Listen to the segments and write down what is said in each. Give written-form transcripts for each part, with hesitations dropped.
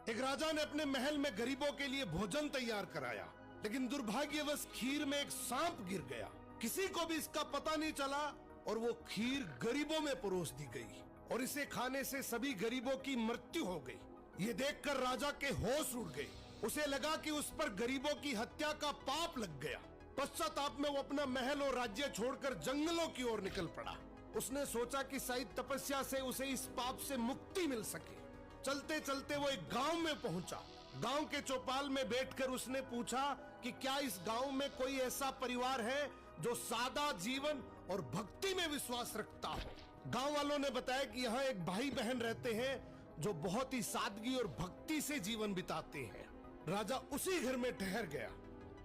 एक राजा ने अपने महल में गरीबों के लिए भोजन तैयार कराया, लेकिन दुर्भाग्यवश खीर में एक सांप गिर गया। किसी को भी इसका पता नहीं चला और वो खीर गरीबों में परोस दी गई और इसे खाने से सभी गरीबों की मृत्यु हो गई। ये देखकर राजा के होश उड़ गए। उसे लगा कि उस पर गरीबों की हत्या का पाप लग गया। पश्चाताप में वो अपना महल और राज्य छोड़कर जंगलों की ओर निकल पड़ा। उसने सोचा कि शायद तपस्या से उसे इस पाप से मुक्ति मिल सके। चलते चलते वो एक गांव में पहुंचा। गांव के चौपाल में बैठकर उसने पूछा कि क्या इस गांव में कोई ऐसा परिवार है जो सादा जीवन और भक्ति में विश्वास रखता हो। गांव वालों ने बताया कि यहाँ एक भाई बहन रहते हैं जो बहुत ही सादगी और भक्ति से जीवन बिताते हैं। राजा उसी घर में ठहर गया।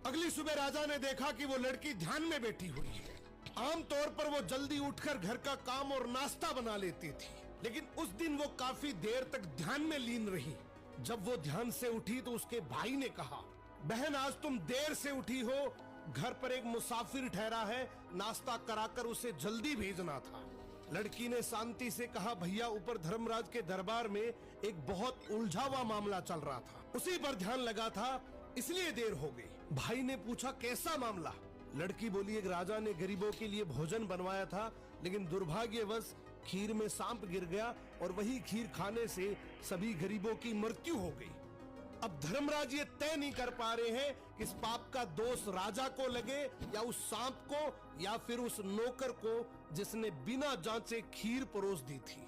अगली सुबह राजा ने देखा कि वो लड़की ध्यान में बैठी हुई है। आमतौर पर वो जल्दी उठकर घर का काम और नाश्ता बना लेती थी, लेकिन उस दिन वो काफी देर तक ध्यान में लीन रही। जब वो ध्यान से उठी तो उसके भाई ने कहा, बहन आज तुम देर से उठी हो, घर पर एक मुसाफिर ठहरा है, नाश्ता कराकर उसे जल्दी भेजना था। लड़की ने शांति से कहा, भैया ऊपर धर्मराज के दरबार में एक बहुत उलझा हुआ मामला चल रहा था, उसी पर ध्यान लगा था, इसलिए देर हो गई। भाई ने पूछा, कैसा मामला? लड़की बोली, एक राजा ने गरीबों के लिए भोजन बनवाया था, लेकिन दुर्भाग्यवश खीर में सांप गिर गया और वही खीर खाने से सभी गरीबों की मृत्यु हो गई। अब धर्मराज ये तय नहीं कर पा रहे हैं कि इस पाप का दोष राजा को लगे या उस सांप को या फिर उस नौकर को जिसने बिना जांचे खीर परोस दी थी।